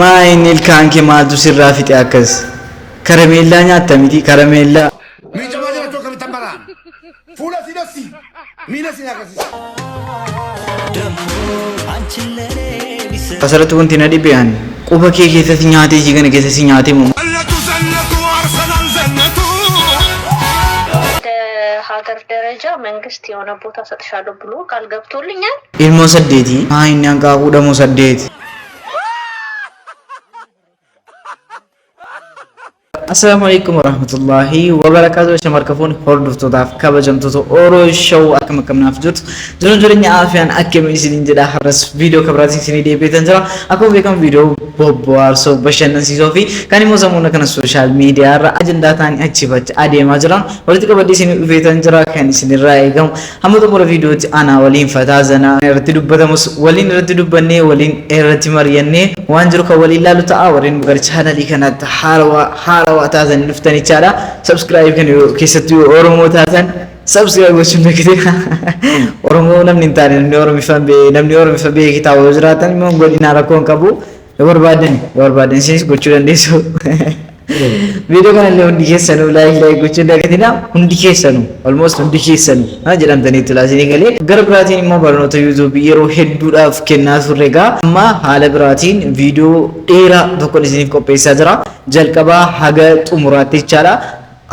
Maayini ilkaan kee maaltu sirraa fixe akkas? Karameellaa nyaatta miti karameellaa. Asirratti wanti na dhibeen quba kee keessatti nyaatee jigan keessatti nyaatee mu ሀገር ደረጃ መንግስት የሆነ ቦታ ሰጥሻለሁ ብሎ ቃል ገብቶልኛል። ኢልሞ ሰዴቲ ማይኒ አንቃቁ ደሞ ሰዴቲ السلام عليكم ورحمة الله وبركاته. شمركفون هردف تضاف كبجمتو أورو شو أكم نافجوت جرني عافيان أكم يسدين جدا حرس فيديو كبراتي سني دي بيتنجرا أكو بيكم فيديو بوبوار سو بشن نسي سوفي كاني موزمونا كنا سوشال ميديا را أجندا تاني أتشيبات عادي ماجران ولتك بدي سني بيتنجرا كاني سني رايقم هم تمر فيديو أنا ولين فتازنا رتدوب بدمس ولين رتدوب بني ولين رتمريني وانجرو كولي لا لتعاورين برشحنا لي كانت حاروا تازن نفتني تشارا سبسكرايب كانوا كيستو أورمو تازن سبسكرايب وشو نكتير أورمو نمني تاني نمني أورمي فان بي كتاب وزراتن مون قولي ناركون كابو يور بعدين سيس قلتشون ديسو فيديو كان اللي هندي كيسانو لايك قلتشون دكتينا هندي كيسانو almost هندي كيسانو جرام تاني تلاسيني قالي غرب راتين ما برنو تو يوتيوب يرو هيدو أف كنا سوريغا ما حال براتين فيديو إيرا دوكو نسيني كو بيسا جرا جلكبا حاجة أموراتي چالا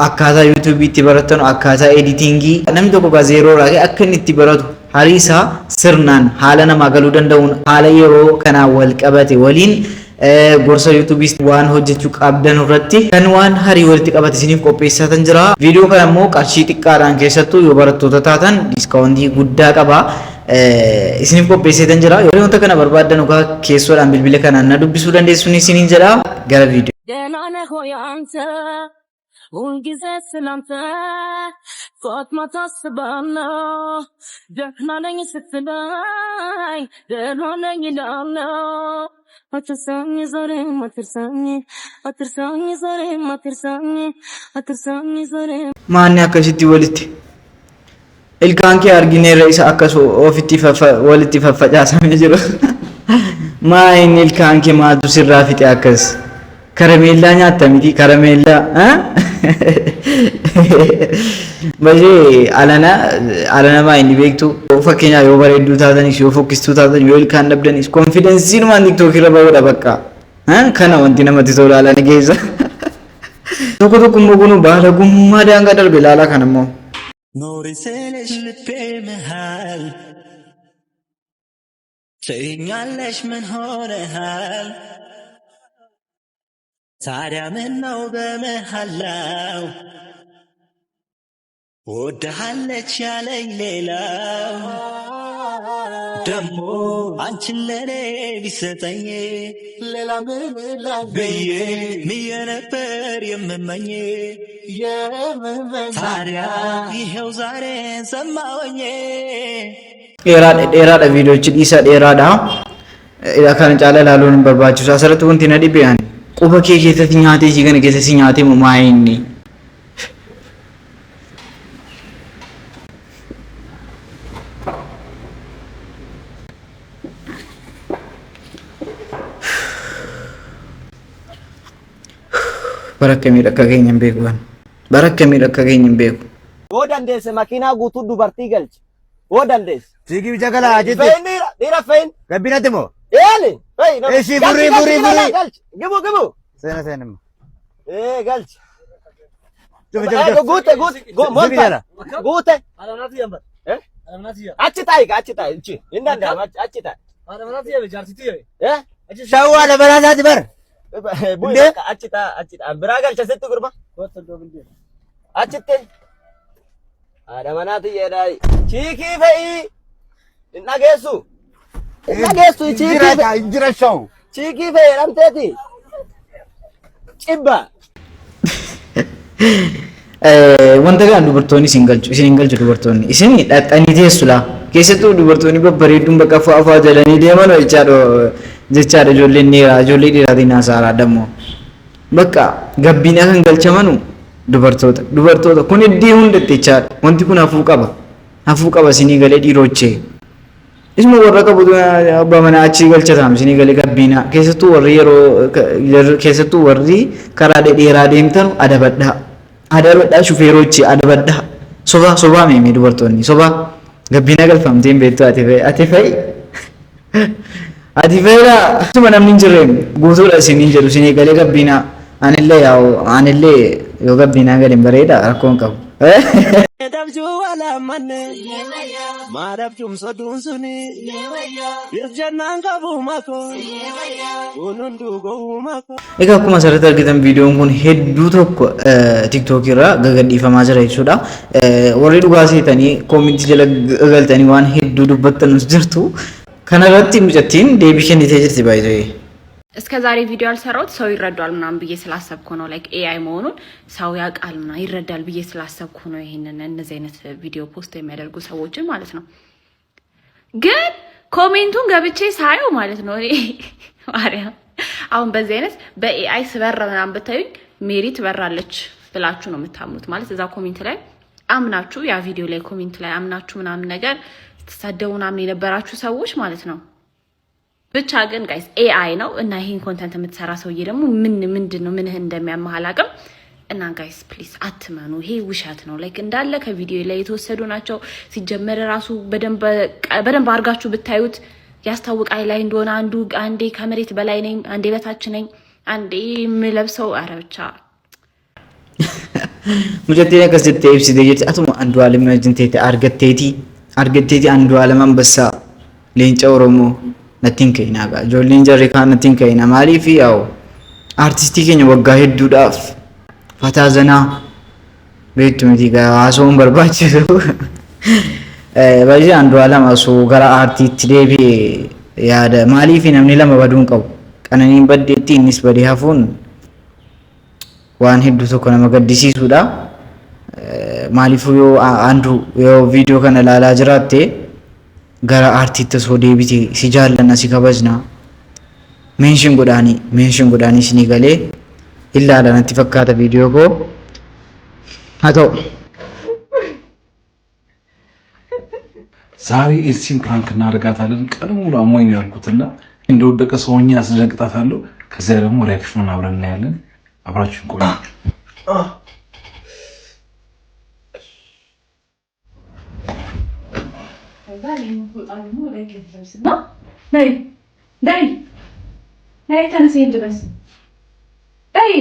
أكادا يوتيوب تبرتون أكادا إديتينجي نمي دوكو غازيرو راكي أكن تبرتو هاريسا سرنان حالنا مغلودن دون حالا يرو كنا والكباتي ولين gorsa YouTubeis waan hojjechuu qabdan irratti kan waan harii walitti qabate isiniif qopheessatan jira. Viidiyoo kana immoo qarshii xiqqaadhaan keessattuu yoo barattoota taatan diskaawuntii guddaa qaba isiniif qopheessatan jira. Yoo wanta kana barbaadan ugaa keessoodhaan bilbila kanaan na dubbisuu dandeessu isiniin jedha. Gara viidiyoo ሁልጊዜ ስላንተ ጧት ማታ አስባለሁ ደህና ነኝ ስትለኝ ደህና ነኝ እላለሁ አትርሳኝ ዛሬም አትርሳኝ ዛሬም አትርሳኝ ዛሬም ማን ያከሽቲ ወልቲ ilkaan kee argineerra isa akkas ofitti walitti faffacaasamee jiru maayini ilkaan kee maaltu sirraa fixe akkas karameellaa nyaatta miti karameellaa baje alana maayini beektu fakkeenyaa yoo bareedduu taatanis yoo fokkistuu taatan yoo ilkaan dhabdanis konfidensiin waan TikTok irra bahuudha bakka kana wanti namatti tolu alana geessa tokko immoo kunu baala gummaa daangaa darbe ilaalaa kan immoo نوري سالش لبي مهال تينيالش من هون هال تاريا من نو بمهلاو ودهالش يالي ليلاو دمو አንቺን ለኔ ቢሰጠኝ ሌላ ምን ብዬ ምዬ ነበር የምመኝ ታዲያ ይሄው ዛሬ ሰማሁኝ dheeraadha viidiyoochi dhiisa dheeraadha kan caala ilaaluun hin barbaachisu asirratti wanti na dhibeen quba kee keessatti nyaatee jigan keessatti nyaatee maayini Barakka miidhagga keenya hin beeku barakka miidhagga keenya hin beeku yoo dandeesse makiinaa guutuu dubartii galchi yoo dandeesse Sigi jagala ajete dira fein gabbina timo eeli fei no eshi buri galchi gibu sena galchi Coba guute achi ta'i ichi indanda achi ta'i shawu ada barasati bar bunde achi ta'i biragal chasetu gurba achitte ada manati yedai chiki fei inagesu chiki injira shaw chiki fei ramteti cibba wanta kan dubartoonni isin galchu dubartoonni isin dhaxxanii teessula keessattuu dubartoonni babbareedduun bakka afaa jalanii deeman jechaadha ijoolleen ijoollee dhiiraatiin haasaraa dammoo bakka gabbina kan galchamanu dubartoota kun iddii hundatti jechaadha wanti kun hafuu qaba isinii galee dhiirochee isma warra qabu bamana achi galchatam sini galee gabbina keessattuu warri yeroo keessattuu warri karaa dheeraa deemtan adabadha shufeerochi adabadha soba meemee dubartoonni soba gabbina galfamteen beektu ati fa'i suma namni hin jirreen guutuudha isiniin jedhu sini galee gabbina anillee yoo gabbina galiin bareeda rakkoon qabu. Dabju wala manne marab jumso dunsuni birjannan qabu mako unundu go mako Egaa akkuma asirratti argitan viidiyoon kun hedduu tokko TikTok irraa gagadhiifamaa jira jechuudha. Warri dhugaa seetanii koomentii jala galtanii waan hedduu dubbattanus jirtu. Kana irratti mucattiin deebii kennitee jirti baay'ee. እስከ ዛሬ ቪዲዮ አልሰራሁት ሰው ይረዳል ምናምን ብዬ ስላሰብኩ ነው ላይክ ኤአይ መሆኑን ሰው ያውቃል ምናምን ይረዳል ብዬ ስላሰብኩ ነው ይሄንን እነዚህ አይነት ቪዲዮ ፖስት የሚያደርጉ ሰዎችን ማለት ነው። ግን ኮሜንቱን ገብቼ ሳየው ማለት ነው ማርያም አሁን በዚህ አይነት በኤአይ ስበራ ምናምን ብታዩኝ ሜሪ ትበራለች ብላችሁ ነው የምታምኑት ማለት እዛ ኮሜንት ላይ አምናችሁ ያ ቪዲዮ ላይ ኮሜንት ላይ አምናችሁ ምናምን ነገር ተሳደቡ ምናምን የነበራችሁ ሰዎች ማለት ነው። ብቻ ግን ጋይስ ኤአይ ነው እና ይሄን ኮንተንት የምትሰራ ሰውዬ ደግሞ ምንድነው ምን እንደሚያመሃላቀም እና ጋይስ ፕሊዝ አትመኑ። ይሄ ውሸት ነው ላይክ እንዳለ ከቪዲዮ ላይ የተወሰዱ ናቸው። ሲጀመር ራሱ በደንብ አርጋችሁ ብታዩት ያስታውቃል ላይ እንደሆነ አንዴ ከመሬት በላይ ነኝ፣ አንዴ በታች ነኝ፣ አንዴ ምለብሰው አረብቻ ሙጀቴና ከስቴ ኤፍሲ ደየት አቱም አንዱ ዓለም ጅንቴቲ አርገቴቲ አንዱ ዓለም አንበሳ ሌንጫ ኦሮሞ nothing kayna ga jolleen jarre kan nothing kayna mali fi yaw artistii keenya waggaa hedduudhaaf fataazana beektu miti ga asoon barbaachisu baay'ee andu alama so gara artiitti deebi'e yaada mali fi namni lama baduun qabu qananiin baddeetti innis badee hafuun waan hedduu tokko nama gaddisiisuudha maaliif yoo viidiyoo kana ilaalaa jiraatte gara artiitti soo deebite si jaallanna si kabajna ሜንሽን ጎዳኒ ስኒ ገሌ ኢላላ ነቲ ፈካተ ቪዲዮ ኮ አቶ ዛሬ ኤልሲን ፕራንክ እናደርጋታለን። ቀን ሙሉ አሞኝ ያልኩትና እንደወደቀ ሰውኛ አስደንቅጣታለሁ። ከዚያ ደግሞ ሪአክሽኑን አብረን እናያለን። አብራችሁን ቆዩ። Dai, ተነስ ድረስ ዳይ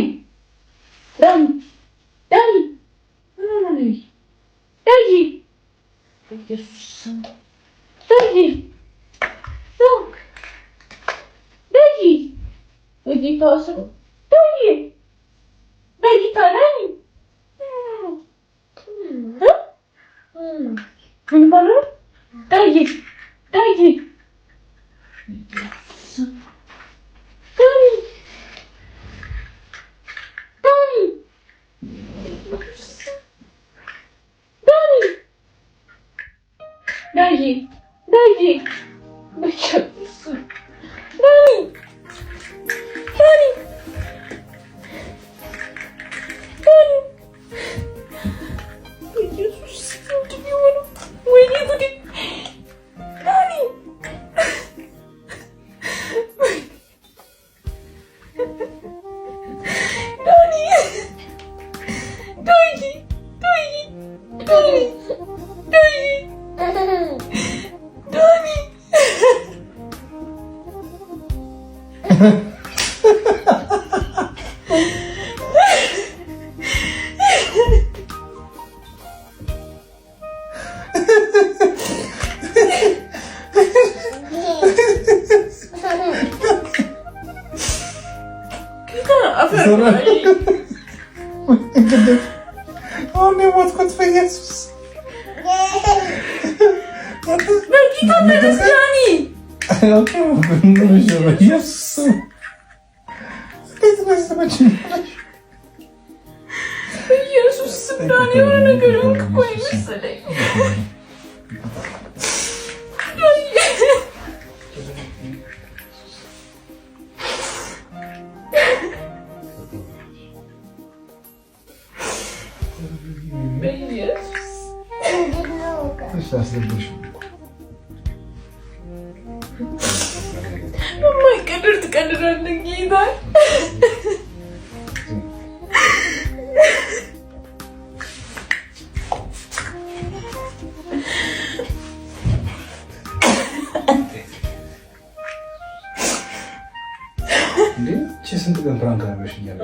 ድርት ቀልዳለ ጌታ ስንት ቀን ፍራንክ አድርገሽ እያለ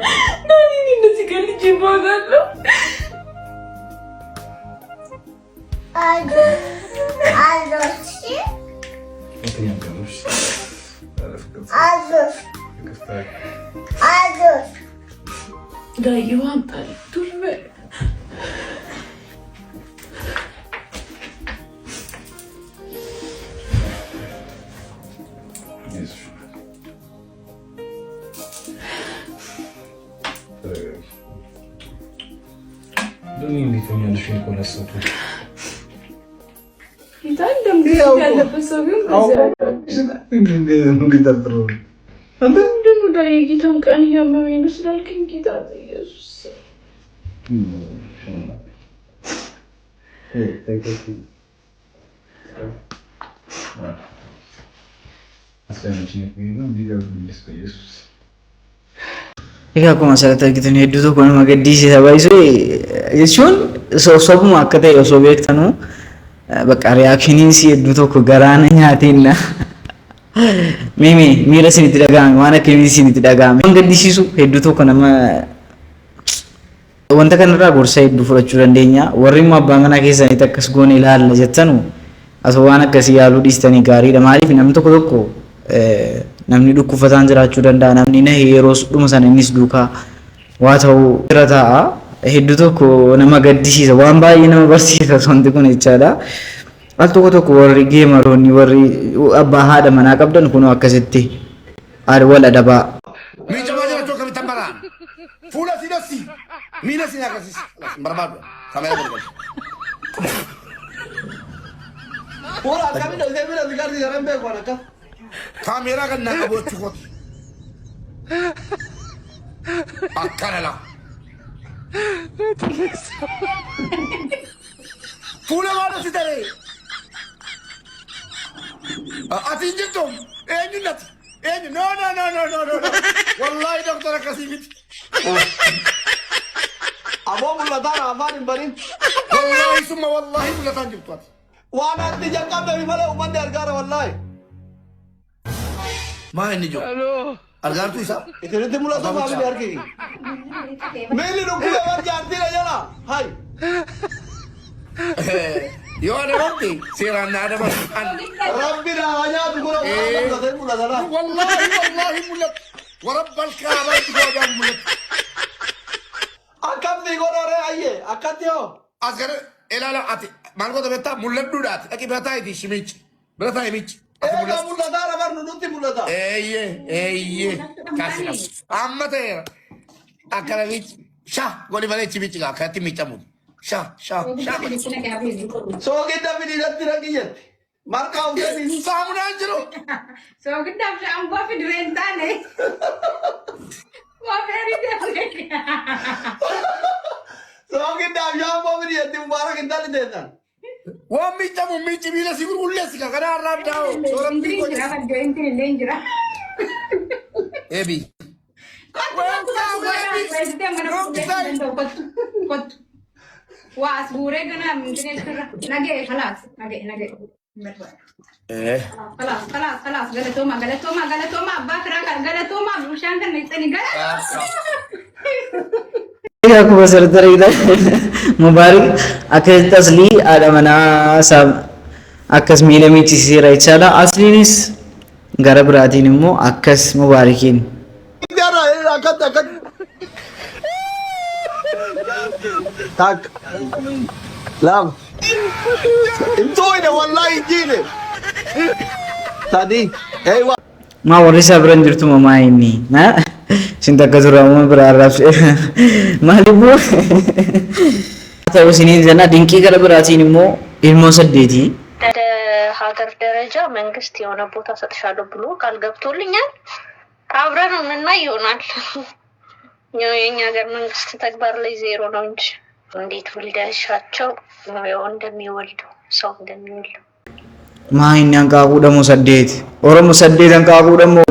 እንደዚህ ገልጬ እባላለሁ። የጌታን ቀን ያመመኝ ስላልከኝ ጌታ ኢየሱስ Ika kuma salata gitan hedduu tokko nama gaddisiisa baay'isee jechuun sobuma akka ta'e osoo beektanu bakka reakshiiniin si hedduu tokko garaana nyaateen mimi miira isinitti dhagahame waan akkamii isinitti dhagahame waan gaddisiisu hedduu tokko nama wanta kanarraa gorsa hedduu fudhachuu dandeenya warri immoo abbaa manaa keessanitti akkas goone ilaalla jettanu asoo waan akkasii yaaluu dhiistanii gaariidha maaliif namni tokko namni dhukkufataan jiraachuu danda'a namni na yeroos dhuma sana innis duukaa waa ta'uu irra taa'a hedduu tokko nama gaddisiisa waan baay'ee nama barsiisa wanti kun jechaadha al tokko warri geemaroonni warri abbaa haadha manaa qabdan kunoo akkasitti wal adabaa miicama jira tokko bitan baraan fuula sidasi miina sin akasis barbaadu kamera barbaadu Ora kami dah saya bilang sekarang sekarang beku anak. kamera kan nak buat cukup akarala fuula mana si tadi ati jitum ini no wallahi dokter kasih Abo mula darah apa ni barin? wallahi semua wallahi boleh tanjung tuat Wana ti jangkam dari mana umat di Argara wallahi. mana ini jo Argar tu isap Itu nanti mula sama kami di Argiri. Meli nunggu lewat janti aja lah. Hai. yo ada roti sirana ada makan Rabbi dah hanya tu guna mula salah. wallahi mulut warabbal kaaba itu ada mulut Akam ni guna re aye. Akat yo. agar elala ati mango da beta mulut dudat aki beta itu simich beta imich Kamu mula darah baru nuti mula dah. eye kasih amma tera akara mich shah goli vale chimich ga khati michamu shah So kita pilih nanti lagi ya. Marka udah ni. samuna anjro So kita bisa ambil video rentan ni. Wah, very good. So kita yang mau pilih nanti mubarak kita ni detan. wa michamu michi bila sigur ulle sika kana arab dao soram bi ko ebi Wah, segure gana mungkin nage خلاص nage. خلاص galatoma galatoma bushan kan nitani Ika kuma salata gitan Mubarak akkasitti aslii haadha manaa akkas miila miiccisiira jechaadha asliinis gara biraatiin immoo akkas Mubarakiin Akat. Tak. Lam. Itu ini wallahi jine. Tadi. Wa. maa warri isaa biran jirtu mamaa inni sinta akka turamu biraarraaf maaliifuu ta'u isiniin jenna dinqii gara biraatiin immoo ilmoo saddeeti ወደ ሀገር ደረጃ መንግስት የሆነ ቦታ ሰጥሻለሁ ብሎ ቃል ገብቶልኛል። አብረን እና ይሆናል። የኛ ሀገር መንግስት ተግባር ላይ ዜሮ ነው እንጂ እንዴት ወልደሻቸው ነው እንደሚወልዱ ሰው እንደሚወልዱ maa inni hanqaaquu dhamoo saddeeti oromo saddeet hanqaaquu dhamoo